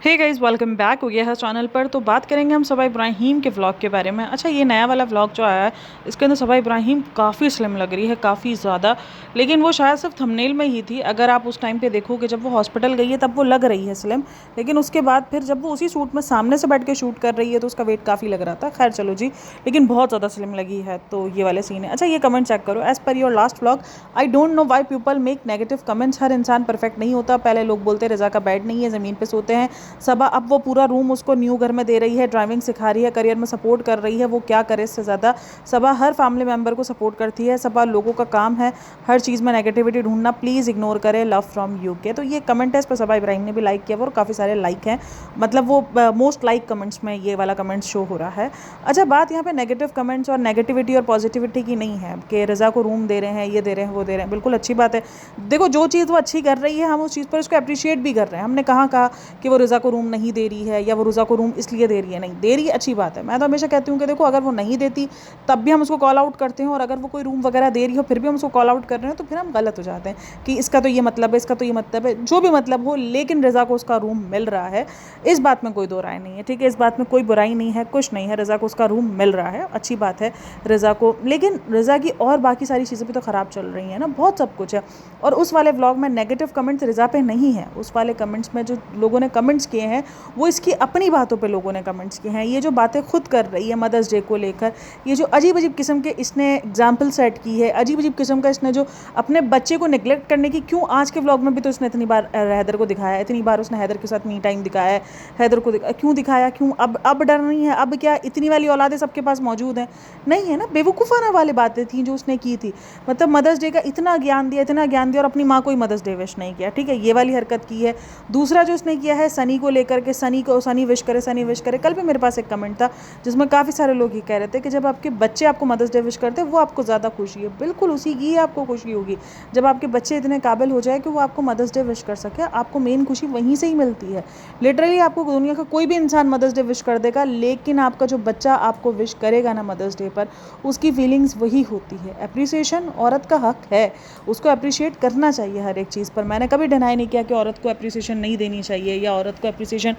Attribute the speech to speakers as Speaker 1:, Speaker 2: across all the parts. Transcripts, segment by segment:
Speaker 1: Hey guys, welcome back हो गया है चैनल पर। तो बात करेंगे हम सबा इब्राहिम के व्लॉग के बारे में। अच्छा, ये नया वाला व्लॉग जो आया है इसके अंदर सबा इब्राहिम काफ़ी स्लिम लग रही है, काफ़ी ज़्यादा। लेकिन वो शायद सिर्फ थंबनेल में ही थी। अगर आप उस टाइम पे देखोगे जब वो हॉस्पिटल गई है तब वो लग रही है स्लिम, लेकिन उसके बाद फिर जब वो उसी सूट में सामने से बैठ के शूट कर रही है तो उसका वेट काफ़ी लग रहा था। खैर चलो जी, लेकिन बहुत ज़्यादा स्लिम लगी है। तो ये वाले सीन है। अच्छा, ये कमेंट चेक करो। As per your last vlog, I don't know why people make negative comments. हर इंसान परफेक्ट नहीं होता। पहले लोग बोलते रज़ा का बेड नहीं है, ज़मीन पे सोते हैं। सबा अब वो पूरा रूम उसको न्यू घर में दे रही है, ड्राइविंग सिखा रही है, करियर में सपोर्ट कर रही है। वो क्या करे इससे ज़्यादा। सबा हर फैमिली मेम्बर को सपोर्ट करती है। सबा लोगों का काम है हर चीज़ में नेगेटिविटी ढूंढना। प्लीज़ इग्नोर करें। Love from UK. तो ये कमेंट है, इस पर सबा इब्राहिम ने भी लाइक किया और काफ़ी सारे लाइक हैं। मतलब वो मोस्ट लाइक कमेंट्स में ये वाला कमेंट शो हो रहा है। अच्छा, बात यहाँ पे नेगेटिव कमेंट्स और नेगेटिविटी और पॉजिटिविटी की नहीं है कि रज़ा को रूम दे रहे हैं, ये दे रहे हैं, वो दे रहे हैं। बिल्कुल अच्छी बात है। देखो, जो चीज़ वो अच्छी कर रही है हम उस चीज़ पर उसको अप्रिशिएट भी कर रहे हैं। हमने कहा कि वो रज़ा को रूम नहीं दे रही है या वो रज़ा को रूम इसलिए दे रही है। नहीं दे रही है, अच्छी बात है। मैं तो हमेशा कहती हूँ कि देखो, अगर वो नहीं देती तब भी हम उसको कॉल आउट करते हैं, और अगर वो कोई रूम वगैरह दे रही हो फिर भी हम उसको कॉल आउट कर रहे हैं तो फिर हम गलत हो जाते हैं कि इसका तो ये मतलब है, इसका तो ये मतलब है, जो भी मतलब हो। लेकिन रज़ा को उसका रूम मिल रहा है, इस बात में कोई दो राय नहीं है। ठीक है, इस बात में कोई बुराई नहीं है, कुछ नहीं है। रज़ा को उसका रूम मिल रहा है, अच्छी बात है रज़ा को। लेकिन रज़ा की और बाकी सारी चीज़ें भी तो ख़राब चल रही हैं ना, बहुत सब कुछ है। और उस वाले व्लॉग में नेगेटिव कमेंट्स रज़ा पे नहीं है। उस वाले कमेंट्स में जो लोगों ने कमेंट्स किए हैं वो इसकी अपनी बातों पे लोगों ने कमेंट्स किए हैं। ये जो बातें खुद कर रही है मदर्स डे को लेकर, ये जो अजीब अजीब किस्म के इसने एग्जाम्पल सेट की है, अजीब अजीब किस्म का इसने जो अपने बच्चे को निगलेक्ट करने की, क्यों आज के व्लॉग में भी तो इसने इतनी बार हैदर को दिखाया है, इतनी बार उसने हैदर के साथ मी टाइम दिखाया है। हैदर को क्यों दिखाया, क्यों? अब डर नहीं है? अब क्या इतनी वाली औलादें सबके पास मौजूद हैं? नहीं है ना। बेवकूफ़ाना वाली बातें थी जो उसने की थी। मतलब मदर्स डे का इतना ज्ञान दिया, इतना ज्ञान दिया, और अपनी माँ को ही मदर्स डे विश नहीं किया। ठीक है, ये वाली हरकत की है। दूसरा जो उसने किया है सनी को लेकर के, सनी को सनी विश करे, सनी विश करे। कल भी मेरे पास एक कमेंट था जिसमें काफ़ी सारे लोग ये कह रहे थे कि जब आपके बच्चे आपको मदर्स डे विश करते हैं वो आपको ज़्यादा खुशी है। बिल्कुल उसी की ही आपको खुशी होगी जब आपके बच्चे इतने काबिल हो जाए कि वो आपको मदर्स डे विश कर सके। आपको मेन खुशी वहीं से ही मिलती है। लिटरली आपको दुनिया का कोई भी इंसान मदर्स डे विश कर देगा, लेकिन आपका जो बच्चा आपको विश करेगा ना मदर्स डे पर, उसकी फीलिंग्स वही होती है। अप्रिसिएशन औरत का हक है, उसको अप्रिशिएट करना चाहिए हर एक चीज़ पर। मैंने कभी डिनाई नहीं किया कि औरत को अप्रिसिएशन नहीं देनी चाहिए या औरत को अप्रिसिएशन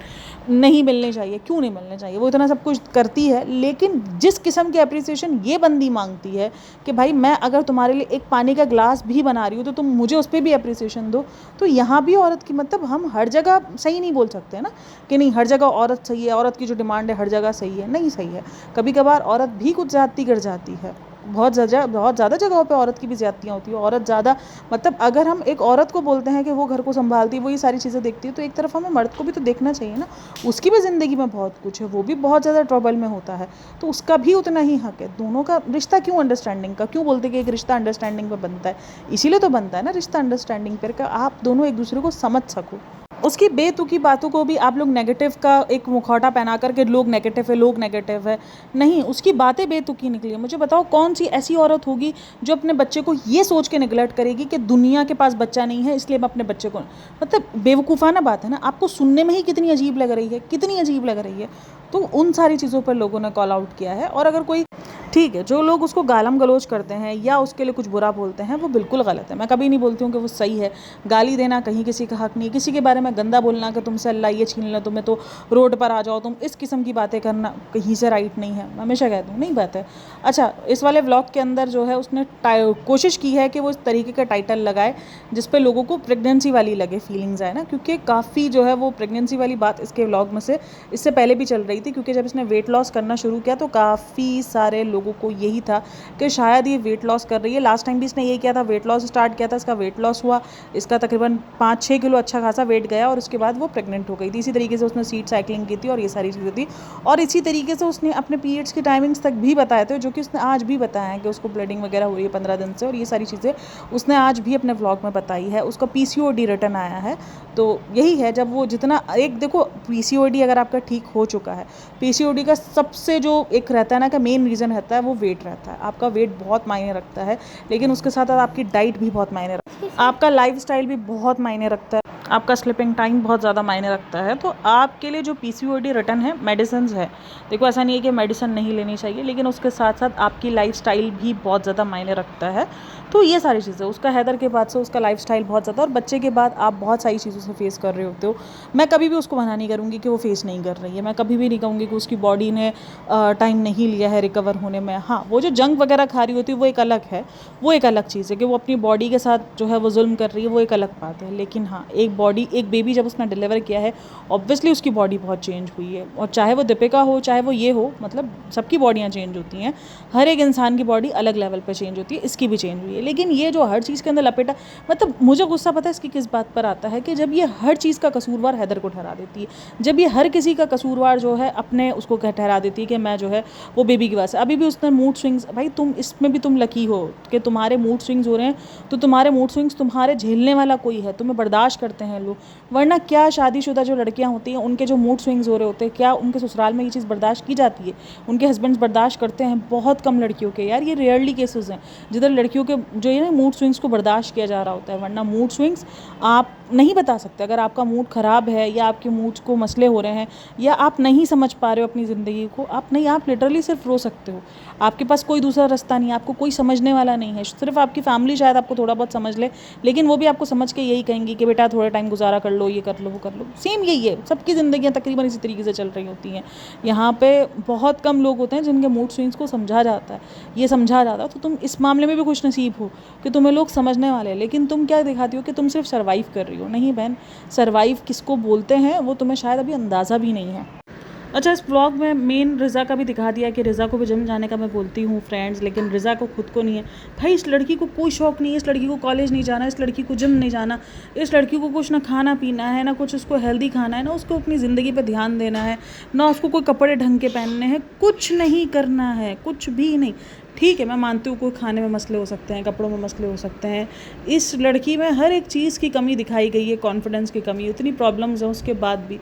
Speaker 1: नहीं मिलनी चाहिए। क्यों नहीं मिलने चाहिए? वो इतना सब कुछ करती है। लेकिन जिस किस्म की अप्रिसिएशन ये बंदी मांगती है कि भाई मैं अगर तुम्हारे लिए एक पानी का ग्लास भी बना रही हूँ तो तुम मुझे उस पर भी अप्रिसिएशन दो, तो यहाँ भी औरत की, मतलब हम हर जगह सही नहीं बोल सकते ना कि नहीं हर जगह औरत सही है, औरत की जो डिमांड है हर जगह सही है। नहीं सही है। कभी कभार औरत भी कुछ ज़्यादती कर जाती है। बहुत ज़्यादा जगहों पे औरत की भी ज़्यादतियाँ होती है। औरत ज़्यादा, मतलब अगर हम एक औरत को बोलते हैं कि वो घर को संभालती है, वो ये सारी चीज़ें देखती है, तो एक तरफ हमें मर्द को भी तो देखना चाहिए ना। उसकी भी ज़िंदगी में बहुत कुछ है, वो भी बहुत ज़्यादा ट्रबल में होता है, तो उसका भी उतना ही हक है। दोनों का रिश्ता क्यों अंडरस्टैंडिंग का, क्यों बोलते कि एक रिश्ता अंडरस्टैंडिंग पर बनता है? इसीलिए तो बनता है ना रिश्ता अंडरस्टैंडिंग पर, कि आप दोनों एक दूसरे को समझ सको। उसकी बेतुकी बातों को भी आप लोग नेगेटिव का एक मुखौटा पहना कर के लोग नेगेटिव है, लोग नेगेटिव है। नहीं, उसकी बातें बेतुकी निकली। मुझे बताओ कौन सी ऐसी औरत होगी जो अपने बच्चे को ये सोच के निगलेक्ट करेगी कि दुनिया के पास बच्चा नहीं है इसलिए मैं अपने बच्चे को, मतलब बेवकूफ़ाना बात है ना। आपको सुनने में ही कितनी अजीब लग रही है, कितनी अजीब लग रही है। तो उन सारी चीज़ों पर लोगों ने कॉल आउट किया है। और अगर कोई, ठीक है, जो लोग उसको गालम गलोच करते हैं या उसके लिए कुछ बुरा बोलते हैं वो बिल्कुल गलत है। मैं कभी नहीं बोलती हूँ कि वो सही है। गाली देना कहीं किसी का हक नहीं है। किसी के बारे में गंदा बोलना कि तुमसे अल्लाह ये छीन लो, तुम्हें तो रोड पर आ जाओ, तुम इस किस्म की बातें करना कहीं से राइट नहीं है। मैं हमेशा कहती हूँ नहीं बात है। अच्छा, इस वाले व्लॉग के अंदर जो है उसने कोशिश की है कि वो इस तरीके का टाइटल लगाए जिस पे लोगों को प्रेगनेंसी वाली लगे, फीलिंग्स आए ना, क्योंकि काफ़ी जो है वो प्रेगनेंसी वाली बात इसके व्लॉग में से इससे पहले भी चल रही थी। क्योंकि जब इसने वेट लॉस करना शुरू किया तो काफ़ी सारे लोगों को यही था कि शायद ये वेट लॉस कर रही है। लास्ट टाइम भी इसने ये किया था, वेट लॉस स्टार्ट किया था, इसका वेट लॉस हुआ, इसका तकरीबन 5-6 किलो अच्छा खासा वेट गया और उसके बाद वो प्रेग्नेंट हो गई थी। इसी तरीके से उसने सीट साइकिलिंग की थी और ये सारी चीज़ें थी। और इसी तरीके से उसने अपने पीरियड्स की टाइमिंग्स तक भी बताए थे, जो कि उसने आज भी बताया है कि उसको ब्लीडिंग वगैरह हो रही है 15 दिन से, और ये सारी चीज़ें उसने आज भी अपने व्लॉग में बताई है। उसका PCOD रिटर्न आया है। तो यही है, जब वो जितना एक, देखो PCOD अगर आपका ठीक हो चुका है, PCOD का सबसे जो एक रहता है ना कि मेन रीज़न रहता रहता है वो वेट रहता है। आपका वेट बहुत मायने रखता है, लेकिन उसके साथ साथ आपकी डाइट भी बहुत मायने रखती है, आपका लाइफस्टाइल भी बहुत मायने रखता है, आपका स्लीपिंग टाइम बहुत ज़्यादा मायने रखता है। तो आपके लिए जो पीसीओडी रिटर्न है मेडिसिन है, देखो ऐसा नहीं है कि मेडिसिन नहीं लेनी चाहिए, लेकिन उसके साथ साथ आपकी लाइफस्टाइल भी बहुत ज़्यादा मायने रखता है। तो ये सारी चीज़ें, उसका हैदर के बाद से उसका लाइफस्टाइल बहुत ज़्यादा, और बच्चे के बाद आप बहुत सारी चीज़ों से फेस कर रहे होते हो। मैं कभी भी उसको मना नहीं करूँगी कि वो फेस नहीं कर रही है, मैं कभी भी नहीं कहूँगी कि उसकी बॉडी ने टाइम नहीं लिया है रिकवर होने में। हाँ, वो जो जंक वगैरह खा रही होती है वो एक अलग है, वो एक अलग चीज़ है कि वो अपनी बॉडी के साथ जो है वो जुल्म कर रही है, वो एक अलग बात है। लेकिन हाँ, एक बेबी जब उसने डिलीवर किया है, ऑब्वियसली उसकी बॉडी बहुत चेंज हुई है, और चाहे वो दीपिका हो चाहे वो ये हो, मतलब सबकी बॉडियाँ चेंज होती हैं, हर एक इंसान की बॉडी अलग लेवल पर चेंज होती है, इसकी भी चेंज हुई है। लेकिन ये जो हर चीज़ के अंदर लपेटा, मतलब मुझे गुस्सा पता है इसकी किस बात पर आता है कि जब ये हर चीज़ का कसूरवार हैदर को ठहरा देती है, जब ये हर किसी का कसूरवार जो है अपने उसको ठहरा देती है कि मैं जो है वो बेबी की वजह से। अभी भी उसने मूड स्विंग्स, भाई तुम इसमें भी तुम लकी हो कि तुम्हारे मूड स्विंग्स हो रहे हैं, तो तुम्हारे मूड स्विंग्स तुम्हारे झेलने वाला कोई है, तुम्हें बर्दाश्त करते हैं लोग। वरना क्या शादीशुदा जो लड़कियां होती हैं उनके जो मूड स्विंग्स हो रहे होते हैं, क्या उनके ससुराल में ये चीज़ बर्दाश्त की जाती है? उनके हस्बैंड्स बर्दाश्त करते हैं? बहुत कम लड़कियों के, यार ये रेयरली केसेस हैं जिधर लड़कियों के जो है ना मूड स्विंग्स को बर्दाश्त किया जा रहा होता है। वरना मूड स्विंग्स आप नहीं बता सकते। अगर आपका मूड ख़राब है या आपके मूड को मसले हो रहे हैं या आप नहीं समझ पा रहे हो अपनी ज़िंदगी को, आप लिटरली सिर्फ रो सकते हो। आपके पास कोई दूसरा रास्ता नहीं है, आपको कोई समझने वाला नहीं है। सिर्फ आपकी फैमिली शायद आपको थोड़ा बहुत समझ ले, लेकिन वो भी आपको समझ के यही कहेंगी कि बेटा थोड़ा टाइम गुजारा कर लो, ये कर लो, वो कर लो। सेम यही है, सबकी ज़िंदगियाँ तकरीबन इसी तरीके से चल रही होती हैं। यहाँ पे बहुत कम लोग होते हैं जिनके मूड स्विंग्स को समझा जाता है, ये समझा जाता है। तो तुम इस मामले में भी खुश नसीब हो कि तुम्हें लोग समझने वाले हैं, लेकिन तुम क्या दिखाती हो कि तुम सिर्फ सर्वाइव कर रही हो। नहीं बहन, सर्वाइव किसको बोलते हैं वो तुम्हें शायद अभी अंदाज़ा भी नहीं है। अच्छा, इस ब्लॉग में मेन रिज़ा का भी दिखा दिया कि रिज़ा को भी जिम जाने का मैं बोलती हूँ फ्रेंड्स, लेकिन रिज़ा को खुद को नहीं है। भाई इस लड़की को कोई शौक़ नहीं है, इस लड़की को कॉलेज नहीं जाना, इस लड़की को जिम नहीं जाना, इस लड़की को कुछ ना खाना पीना है, ना कुछ उसको हेल्दी खाना है, ना उसको अपनी ज़िंदगी पर ध्यान देना है, ना उसको कोई कपड़े ढंग के पहनने हैं, कुछ नहीं करना है, कुछ भी नहीं। ठीक है, मैं मानती हूँ कोई खाने में मसले हो सकते हैं, कपड़ों में मसले हो सकते हैं। इस लड़की में हर एक चीज़ की कमी दिखाई गई है, कॉन्फिडेंस की कमी, इतनी प्रॉब्लम्स हैं उसके बाद भी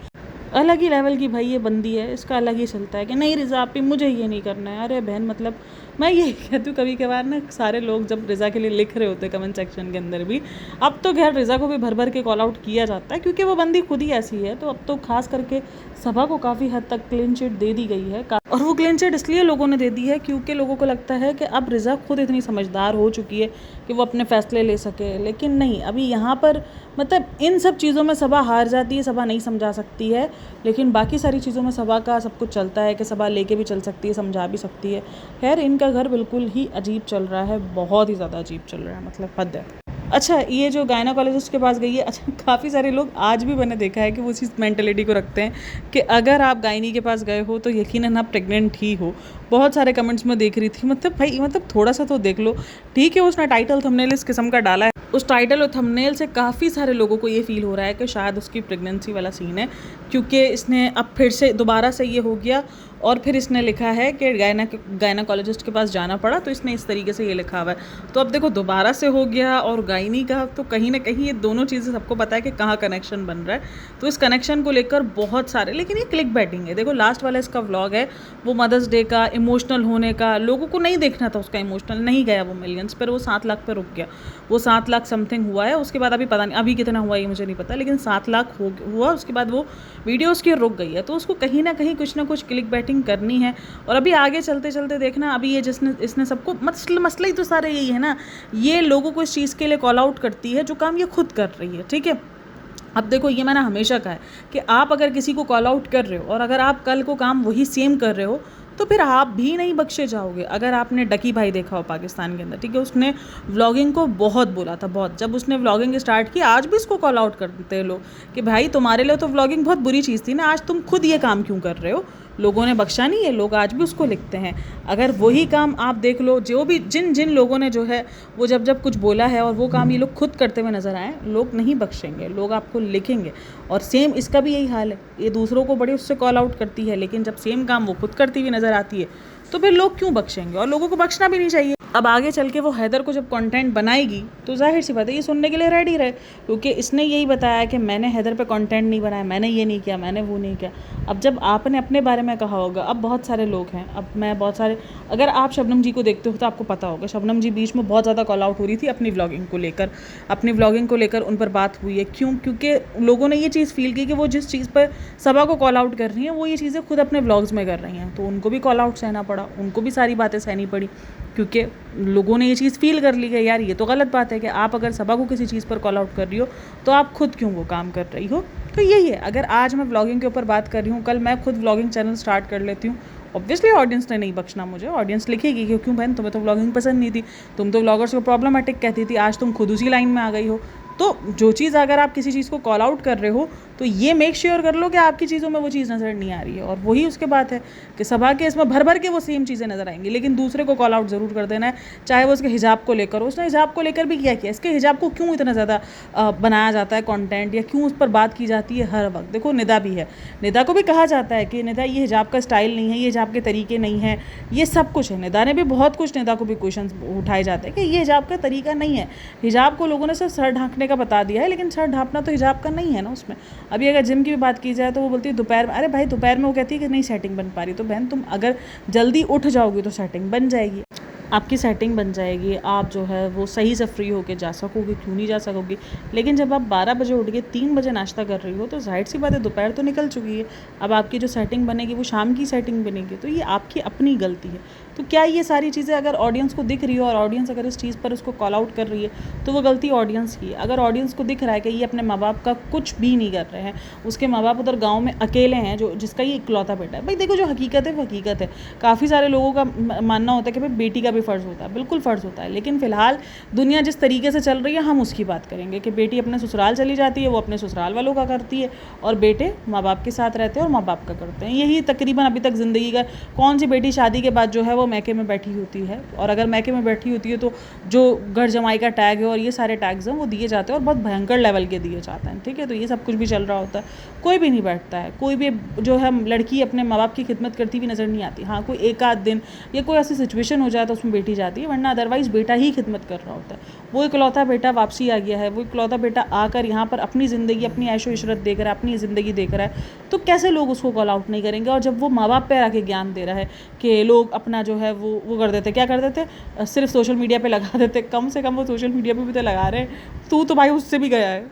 Speaker 1: अलग ही लेवल की भाई ये बंदी है। इसका अलग ही चलता है कि नहीं रिज़ा आप मुझे ये नहीं करना है। अरे बहन, मतलब मैं ये कहती हूँ कभी कभार ना, सारे लोग जब रिज़ा के लिए लिख रहे होते हैं कमेंट सेक्शन के अंदर भी, अब तो खैर रिज़ा को भी भर भर के कॉल आउट किया जाता है क्योंकि वो बंदी खुद ही ऐसी है। तो अब तो खास करके सभा को काफ़ी हद तक क्लीन चिट दे दी गई है, और वो क्लीन चिट इसलिए लोगों ने दे दी है क्योंकि लोगों को लगता है कि अब रिज़ा खुद इतनी समझदार हो चुकी है कि वो अपने फैसले ले सके। लेकिन नहीं, अभी यहाँ पर मतलब इन सब चीज़ों में सभा हार जाती है, सभा नहीं समझा सकती है, लेकिन बाकी सारी चीज़ों में सभा का सब कुछ चलता है कि सभा लेके भी चल सकती है, समझा भी सकती है। खैर इनका घर बिल्कुल ही अजीब चल रहा है, बहुत ही ज़्यादा अजीब चल रहा है, मतलब हद है। अच्छा, ये जो गायनाकोलॉजिस्ट के पास गई है, अच्छा काफ़ी सारे लोग आज भी मैंने देखा है कि वो इसी मेंटलिटी को रखते हैं कि अगर आप गायनी के पास गए हो तो यकीनन आप प्रेग्नेंट ही हो। बहुत सारे कमेंट्स में देख रही थी, मतलब भाई मतलब थोड़ा सा तो देख लो। ठीक है, उसने टाइटल थंबनेल इस किस्म का डाला है, उस टाइटल और थंबनेल से काफ़ी सारे लोगों को ये फील हो रहा है कि शायद उसकी प्रेगनेंसी वाला सीन है, क्योंकि इसने अब फिर से दोबारा से ये हो गया और फिर इसने लिखा है कि गायनाकोलॉजिस्ट के पास जाना पड़ा, तो इसने इस तरीके से ये लिखा हुआ है। तो अब देखो दोबारा से हो गया और गायनी का, तो कहीं ना कहीं ये दोनों चीज़ें सबको पता है कि कहाँ कनेक्शन बन रहा है। तो इस कनेक्शन को लेकर बहुत सारे, लेकिन ये क्लिक बैटिंग है। देखो लास्ट वाला इसका व्लॉग है वो मदर्स डे का, इमोशनल होने का, लोगों को नहीं देखना था उसका इमोशनल, नहीं गया वो मिलियंस पर, वो 7 लाख पर रुक गया। वो 7 लाख समथिंग हुआ है, उसके बाद अभी पता नहीं अभी कितना हुआ ये मुझे नहीं पता, लेकिन 7 लाख हुआ, उसके बाद वो वीडियो उसकी रुक गई है। तो उसको कहीं ना कहीं कुछ ना कुछ क्लिक बैटिंग करनी है। और अभी आगे चलते चलते देखना, अभी ये इसने सबको मसला ही तो सारे यही है ना, ये लोगों को इस चीज़ के लिए कॉल आउट करती है जो काम ये खुद कर रही है। ठीक है, अब देखो ये मैंने हमेशा कहा है कि आप अगर किसी को कॉल आउट कर रहे हो और अगर आप कल को काम वही सेम कर रहे हो तो फिर आप भी नहीं बख्शे जाओगे। अगर आपने डकी भाई देखा हो पाकिस्तान के अंदर, ठीक है, उसने व्लॉगिंग को बहुत बोला था, बहुत। जब उसने व्लॉगिंग स्टार्ट की, आज भी इसको कॉल आउट करते हैं लोग कि भाई तुम्हारे लिए तो व्लॉगिंग बहुत बुरी चीज़ थी ना, आज तुम खुद ये काम क्यों कर रहे हो। लोगों ने बख्शा नहीं है, लोग आज भी उसको लिखते हैं। अगर वही काम आप देख लो, जो भी जिन लोगों ने जो है वो जब कुछ बोला है और वो काम ये लोग खुद करते हुए नजर आए, लोग नहीं बख्शेंगे, लोग आपको लिखेंगे। और सेम इसका भी यही हाल है, ये दूसरों को बड़े उससे कॉल आउट करती है, लेकिन जब सेम काम वो खुद करती हुई नजर आती है तो फिर लोग क्यों बख्शेंगे, और लोगों को बख्शना भी नहीं चाहिए। अब आगे चल के वो हैदर को जब कंटेंट बनाएगी तो जाहिर सी बात है ये सुनने के लिए रेडी रहे, क्योंकि इसने यही बताया कि मैंने हैदर पे कंटेंट नहीं बनाया, मैंने ये नहीं किया, मैंने वो नहीं किया। अब जब आपने अपने बारे में कहा होगा, अब बहुत सारे लोग हैं, अब मैं बहुत सारे, अगर आप शबनम जी को देखते हो तो आपको पता होगा शबनम जी बीच में बहुत ज़्यादा कॉल आउट हो रही थी अपनी व्लॉगिंग को लेकर उन पर बात हुई है। क्यों? क्योंकि लोगों ने ये चीज़ फील की कि वो जिस चीज़ पर सबा को कॉल आउट कर रही हैं वो ये चीज़ें खुद अपने व्लॉग्स में कर रही हैं, तो उनको भी कॉल आउट सहना पड़ा, उनको भी सारी बातें सहनी पड़ी, क्योंकि लोगों ने ये चीज़ फील कर ली कि यार ये तो गलत बात है कि आप अगर सबा को किसी चीज़ पर कॉल आउट कर रही हो तो आप खुद क्यों वो काम कर रही हो। तो यही है, अगर आज मैं व्लॉगिंग के ऊपर बात कर रही हूँ, कल मैं खुद व्लॉगिंग चैनल स्टार्ट कर लेती हूँ, ऑब्वियसली ऑडियंस ने नहीं बख्शना मुझे, ऑडियंस लिखेगी कि क्यों बहन तुम्हें तो व्लॉगिंग पसंद नहीं थी, तुम तो व्लॉगर्स को प्रॉब्लमेटिक कहती थी, आज तुम खुद उसी लाइन में आ गई हो। तो जो चीज़ अगर आप किसी चीज़ को कॉल आउट कर रहे हो तो ये मेक श्योर कर लो कि आपकी चीज़ों में वो चीज़ नज़र नहीं आ रही है। और वही उसके बात है कि सबा के इसमें भर भर के वो सेम चीज़ें नज़र आएंगी, लेकिन दूसरे को कॉल आउट ज़रूर कर देना है, चाहे वो उसके हिजाब को लेकर हो। उसने हिजाब को लेकर भी क्या किया, इसके हिजाब को क्यों इतना ज़्यादा बनाया जाता है कंटेंट, या क्यों उस पर बात की जाती है हर वक्त। देखो निदा भी है, निदा को भी कहा जाता है कि निदा ये हिजाब का स्टाइल नहीं है, ये हिजाब के तरीके नहीं है, ये सब कुछ है। निदा ने भी बहुत कुछ, निदा को भी क्वेश्चन उठाए जाते हैं कि ये हिजाब का तरीका नहीं है। हिजाब को लोगों ने सिर्फ सर ढांकने का बता दिया है, लेकिन सर ढांपना तो हिजाब का नहीं है ना उसमें। अभी अगर जिम की भी बात की जाए तो वो बोलती है दोपहर में, अरे भाई दोपहर में वो कहती है कि नहीं सेटिंग बन पा रही, तो बहन तुम अगर जल्दी उठ जाओगी तो सेटिंग बन जाएगी, आपकी सेटिंग बन जाएगी, आप जो है वो सही से फ्री होके जा सकोगे, क्यों नहीं जा सकोगी। लेकिन जब आप 12 बजे उठ के 3 बजे नाश्ता कर रही हो तो जाहिर सी बात है दोपहर तो निकल चुकी है, अब आपकी जो सेटिंग बनेगी वो शाम की सेटिंग बनेगी, तो ये आपकी अपनी गलती है। तो क्या ये सारी चीज़ें अगर ऑडियंस को दिख रही हो और ऑडियंस अगर इस चीज़ पर उसको कॉल आउट कर रही है तो वो गलती ऑडियंस की है। अगर ऑडियंस को दिख रहा है कि ये अपने माँ बाप का कुछ भी नहीं कर रहे हैं, उसके माँ बाप उधर गाँव में अकेले हैं, जो जिसका ये इकलौता बेटा है, भाई देखो जो हकीकत है वो हकीकत है। काफ़ी सारे लोगों का मानना होता है कि भाई बेटी का भी फ़र्ज़ होता है, बिल्कुल फ़र्ज़ होता है, लेकिन फ़िलहाल दुनिया जिस तरीके से चल रही है हम उसकी बात करेंगे कि बेटी अपने ससुराल चली जाती है, वो अपने ससुराल वालों का करती है, और बेटे माँ बाप के साथ रहते हैं और माँ बाप का करते हैं। यही तकरीबन अभी तक ज़िंदगी का, कौन सी बेटी शादी के बाद जो है वो मैके में बैठी होती है, और अगर मैके में बैठी होती है तो जो घर जमाई का टैग है और ये सारे टैग्स हैं वो दिए जाते हैं और बहुत भयंकर लेवल के दिए जाते हैं, ठीक है। तो ये सब कुछ भी चल रहा होता है, कोई भी नहीं बैठता है, कोई भी जो है लड़की अपने माँ बाप की खिदमत करती हुई नज़र नहीं आती। हाँ, कोई एक आध दिन या कोई ऐसी सिचुएशन हो जाए तो उसमें बेटी जाती है, वरना अदरवाइज़ बेटा ही खिदमत कर रहा होता है। वो इकलौता बेटा वापसी आ गया है, वो इकलौता बेटा आकर यहाँ पर अपनी ज़िंदगी, अपनी ऐशो इशरत देख रहा है, अपनी ज़िंदगी देख रहा है, तो कैसे लोग उसको कॉल आउट नहीं करेंगे। और जब वो माँ बाप पे आके ज्ञान दे रहा है कि लोग अपना जो है वो कर देते, क्या कर देते, सिर्फ सोशल मीडिया पे लगा देते, कम से कम वो सोशल मीडिया पे भी तो लगा रहे हैं, तू तो भाई उससे भी गया है,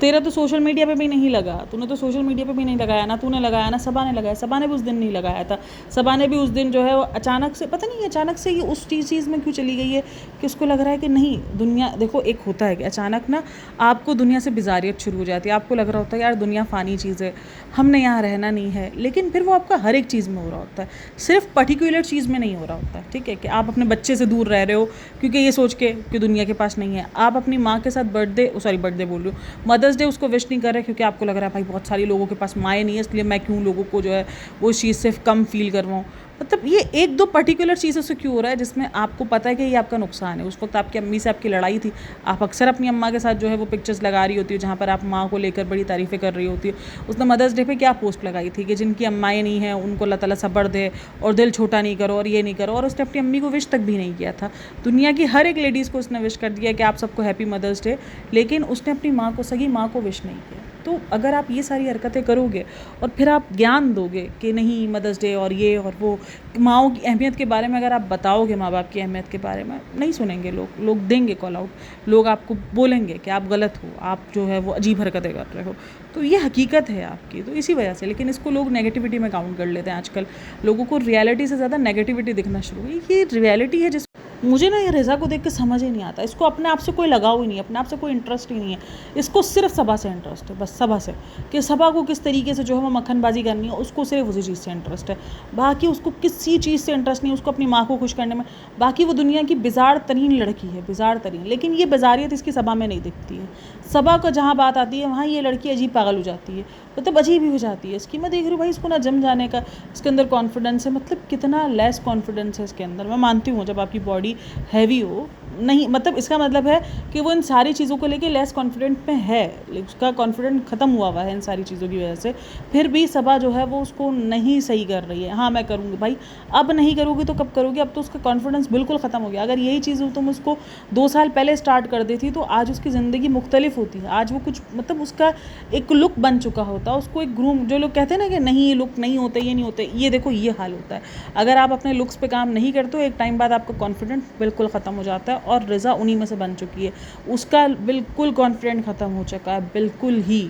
Speaker 1: तेरा तो सोशल मीडिया पे भी नहीं लगा, तूने तो सोशल मीडिया पे भी नहीं लगाया, ना तूने लगाया ना सबा ने लगाया, सबा ने भी उस दिन नहीं लगाया था। सबा ने भी उस दिन जो है वो अचानक से, पता नहीं अचानक से ये उस चीज़ में क्यों चली गई है कि उसको लग रहा है कि नहीं दुनिया, देखो एक होता है कि अचानक ना आपको दुनिया से बिजारियत शुरू हो जाती है, आपको लग रहा होता है यार दुनिया फ़ानी चीज़ है, हमने यहाँ रहना नहीं है, लेकिन फिर वो आपका हर एक चीज़ में हो रहा होता है, सिर्फ पर्टिकुलर चीज़ में नहीं हो रहा होता है, ठीक है। कि आप अपने बच्चे से दूर रह रहे हो क्योंकि ये सोच के कि दुनिया के पास नहीं है, आप अपनी माँ के साथ बर्थडे बोल रही हूँ, मदर्स डे उसको विश नहीं कर रहे क्योंकि आपको लग रहा है भाई बहुत सारे लोगों के पास माएँ नहीं है, इसलिए मैं क्यों लोगों को जो है वो चीज़ से कम फील करवाऊँ। मतलब ये एक दो पर्टिकुलर चीज़ों से क्यों हो रहा है जिसमें आपको पता है कि ये आपका नुकसान है। उस वक्त आपकी अम्मी से आपकी लड़ाई थी, आप अक्सर अपनी अम्मा के साथ जो है वो पिक्चर्स लगा रही होती है जहाँ पर आप माँ को लेकर बड़ी तारीफ़ें कर रही होती है। उसने मदर्स डे पे क्या पोस्ट लगाई थी कि जिनकी अम्माएँ नहीं हैं उनको अल्लाह ताला सब्र दे और दिल छोटा नहीं करो और ये नहीं करो, और उसने अपनी अम्मी को विश तक भी नहीं किया था। दुनिया की हर एक लेडीज़ को उसने विश कर दिया कि आप सबको हैप्पी मदर्स डे, लेकिन उसने अपनी माँ को, सगी माँ को विश नहीं किया। तो अगर आप ये सारी हरकतें करोगे और फिर आप ज्ञान दोगे कि नहीं मदर्स डे और ये और वो, माँओं की अहमियत के बारे में अगर आप बताओगे, माँ बाप की अहमियत के बारे में, नहीं सुनेंगे लोग देंगे कॉल आउट, लोग आपको बोलेंगे कि आप गलत हो, आप जो है वो अजीब हरकतें कर रहे हो। तो ये हकीकत है आपकी, तो इसी वजह से, लेकिन इसको लोग नेगेटिविटी में काउंट कर लेते हैं। आजकल लोगों को रियलिटी से ज़्यादा नेगेटिविटी दिखना शुरू हुई। ये रियलिटी है जिस, मुझे ना ये रज़ा को देख के समझ ही नहीं आता, इसको अपने आप से कोई लगाव ही नहीं है, अपने आप से कोई इंटरेस्ट ही नहीं है, इसको सिर्फ सबा से इंटरेस्ट है, बस सबा से, कि सबा को किस तरीके से जो है वो मक्खनबाजी करनी है, उसको सिर्फ उसी चीज़ से इंटरेस्ट है, बाकी उसको किसी चीज़ से इंटरेस्ट नहीं है, उसको अपनी माँ को खुश करने में। बाकी वो दुनिया की बिजार तरीन लड़की है, बिजार तरीन, लेकिन ये बिजारियत इसकी सबा में नहीं दिखती है। सबा को जहाँ बात आती है वहाँ ये लड़की अजीब पागल हो जाती है, मतलब अजीब ही हो जाती है इसकी। मैं देख रही हूँ भाई इसको ना जम जाने का, इसके अंदर कॉन्फिडेंस है, मतलब कितना लेस कॉन्फिडेंस है इसके अंदर। मैं मानती हूँ जब आपकी बॉडी हैवी हो, नहीं, मतलब इसका मतलब है कि वो इन सारी चीज़ों को लेके लेस कॉन्फिडेंट में है, उसका कॉन्फिडेंट ख़त्म हुआ है इन सारी चीज़ों की वजह से। फिर भी सबा जो है वो उसको नहीं सही कर रही है। हाँ, मैं करूँगी भाई, अब नहीं करोगी तो कब करोगी? अब तो उसका कॉन्फिडेंस बिल्कुल ख़त्म हो गया। अगर यही चीज़ तुम उसको 2 साल पहले स्टार्ट कर देती तो आज उसकी ज़िंदगी मुख्तलिफ होती है। आज वो कुछ मतलब उसका एक लुक बन चुका होता, उसको एक ग्रूम, जो लोग कहते हैं ना कि नहीं ये लुक नहीं होते, ये नहीं होते, ये देखो ये हाल होता है। अगर आप अपने लुक्स पे काम नहीं करते हो, एक टाइम बाद आपका कॉन्फिडेंस बिल्कुल ख़त्म हो जाता है, और रिज़ा उन्हीं में से बन चुकी है। उसका बिल्कुल कॉन्फिडेंस ख़त्म हो चुका है, बिल्कुल ही।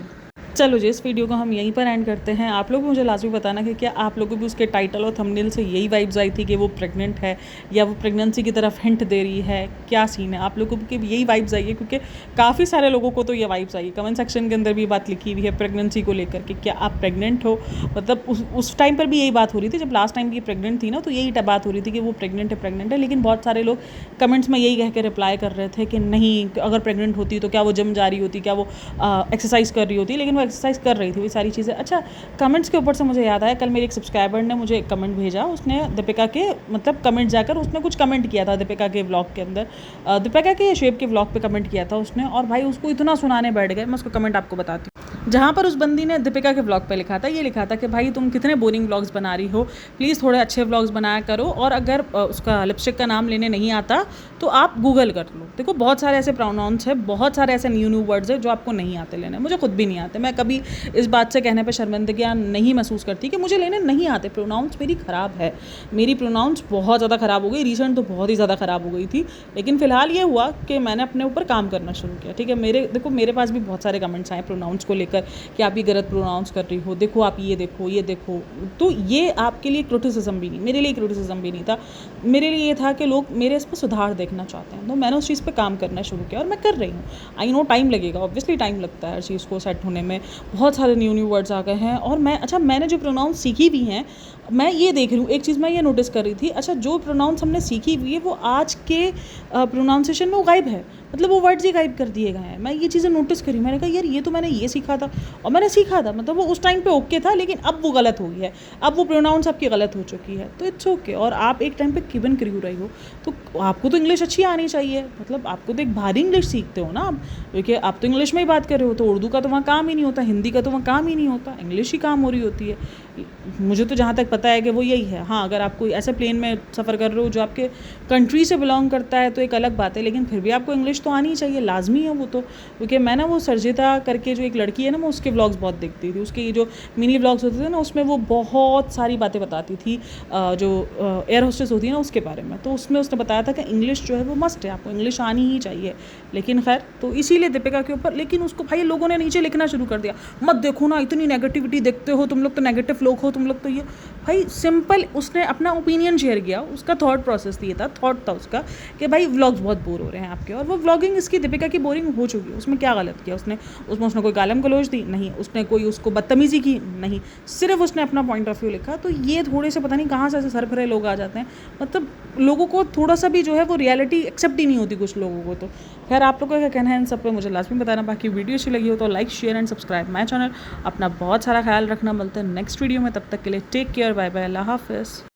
Speaker 1: चलो जी, इस वीडियो को हम यहीं पर एंड करते हैं। आप लोग मुझे लाजमी बताना कि क्या आप लोगों को भी उसके टाइटल और थंबनेल से यही वाइब्स आई थी कि वो प्रेग्नेंट है, या वो प्रेगनेंसी की तरफ हिंट दे रही है, क्या सीन है? आप लोगों को भी यही वाइब्स आई है? क्योंकि काफ़ी सारे लोगों को तो ये वाइब्स आई है। कमेंट सेक्शन के अंदर भी बात लिखी हुई है प्रेगनेंसी को लेकर के, क्या आप प्रेग्नेंट हो? मतलब उस टाइम पर भी यही बात हो रही थी, जब लास्ट टाइम की प्रेग्नेंट थी ना, तो यही बात हो रही थी कि वो प्रेग्नेंट है। लेकिन बहुत सारे लोग कमेंट्स में यही कह के रिप्लाई कर रहे थे कि नहीं, अगर प्रेग्नेंट होती तो क्या वो जिम जा रही होती, क्या वो एक्सरसाइज कर रही होती? लेकिन वो एक्सरसाइज कर रही थी, सारी चीज़ें। अच्छा, कमेंट्स के ऊपर से मुझे याद आया, कल मेरे एक सब्सक्राइबर ने मुझे एक कमेंट भेजा, उसने दीपिका के मतलब कमेंट जाकर उसने कुछ कमेंट किया था दीपिका के व्लॉग के अंदर, दीपिका के शेप के व्लॉग पे कमेंट किया था उसने, और भाई उसको इतना सुनाने बैठ गए। मैं उसको कमेंट आपको बताती हूँ। जहाँ पर उस बंदी ने दीपिका के व्लॉग पे लिखा था, ये लिखा था कि भाई तुम कितने बोरिंग व्लॉग्स बना रही हो, प्लीज़ थोड़े अच्छे व्लॉग्स बनाया करो, और अगर उसका लिपस्टिक का नाम लेने नहीं आता तो आप गूगल कर लो। देखो बहुत सारे ऐसे प्रोनाउंस है, बहुत सारे ऐसे न्यू वर्ड्स है जो आपको नहीं आते लेने, मुझे खुद भी नहीं आते। मैं कभी इस बात से कहने पे शर्मिंदगी नहीं महसूस करती कि मुझे लेने नहीं आते। प्रोनाउंस मेरी ख़राब है, मेरी प्रोनाउंस बहुत ज़्यादा ख़राब हो गई, रिसेंट तो बहुत ही ज़्यादा ख़राब हो गई थी। लेकिन फ़िलहाल ये हुआ कि मैंने अपने ऊपर काम करना शुरू किया, ठीक है। देखो मेरे पास भी बहुत सारे कमेंट्स आए प्रोनाउंस को लेकर कि आप ये गलत प्रोनाउंस कर रही हो, देखो आप ये देखो। तो ये आपके लिए क्रिटिसिज्म भी नहीं, मेरे लिए क्रिटिसिज्म भी नहीं था। मेरे लिए ये था कि लोग मेरे इस पर सुधार देखना चाहते हैं, तो मैंने उस चीज़ पर काम करना शुरू किया, और मैं कर रही हूँ। आई नो टाइम लगेगा, ऑब्वियसली टाइम लगता है हर चीज़ को सेट होने में। बहुत सारे न्यू वर्ड्स आ गए हैं, और मैंने जो प्रोनाउंस सीखी भी हैं, मैं ये देख रही हूँ, एक चीज़ मैं ये नोटिस कर रही थी, अच्छा जो प्रोनाउंस हमने सीखी हुई है वो आज के प्रोनाउंसिएशन में वो गायब है, मतलब वो वर्ड्स ही गायब कर दिए गए हैं। मैं ये चीज़ें नोटिस करी, मैंने कहा यार ये तो मैंने ये सीखा था, और मैंने सीखा था, मतलब वो उस टाइम पे ओके था, लेकिन अब वो गलत हो गई है, अब वो प्रोनाउंस आपकी गलत हो चुकी है, तो इट्स ओके। और आप एक टाइम पे किवन क्रू रही हो, तो आपको तो इंग्लिश अच्छी आनी चाहिए, मतलब आपको तो एक भारी इंग्लिश सीखते हो ना आप, क्योंकि आप तो इंग्लिश में ही बात कर रहे हो, तो उर्दू का तो वहाँ काम ही नहीं होता, हिंदी का तो वहाँ काम ही नहीं होता, इंग्लिश ही काम हो रही होती है। मुझे तो जहाँ तक पता है कि वो यही है। हाँ, अगर आप कोई ऐसे प्लेन में सफ़र कर रहे हो जो आपके कंट्री से बिलोंग करता है तो एक अलग बात है, लेकिन फिर भी आपको इंग्लिश तो आनी ही चाहिए, लाजमी है वो तो। क्योंकि मैं ना वो सर्जिता करके जो एक लड़की है ना, मैं उसके व्लॉग्स बहुत देखती थी, उसके जो मिनी व्लॉग्स होते थे ना, उसमें वो बहुत सारी बातें बताती थी जो एयर होस्टेस होती है ना उसके बारे में। तो उसमें उसने बताया था कि इंग्लिश जो है वो मस्ट है, आपको इंग्लिश आनी ही चाहिए। लेकिन खैर, तो इसीलिए दीपिका के ऊपर, लेकिन उसको भाई लोगों ने नीचे लिखना शुरू कर दिया, मत देखो ना, इतनी नेगेटिविटी देखते हो तुम लोग, तो नेगेटिव लोग हो तुम लोग, तो ये भाई सिंपल उसने अपना ओपिनियन शेयर किया, उसका थॉट प्रोसेस थॉट था उसका कि भाई व्लॉग्स बहुत बोर हो रहे हैं आपके, और वो व्लॉगिंग इसकी दीपिका की बोरिंग हो चुकी है। उसमें क्या गलत किया उसने कोई गालम गलोच दी नहीं, उसने कोई उसको बदतमीजी की नहीं, सिर्फ उसने अपना पॉइंट ऑफ व्यू लिखा। तो ये थोड़े से पता नहीं कहाँ से ऐसे सर भरे लोग आ जाते हैं, मतलब लोगों को थोड़ा सा भी जो है वो रियलिटी एक्सेप्ट ही नहीं होती कुछ लोगों को। तो खैर, आप लोगों का क्या कहना है इन सब पे मुझे लाजमी बताना। बाकी वीडियो अच्छी लगी हो तो like share and subscribe my channel. अपना बहुत सारा ख्याल रखना, मिलते हैं नेक्स्ट वीडियो में, तब तक के लिए टेक केयर, बाय बाय, अल्लाह हाफिज़।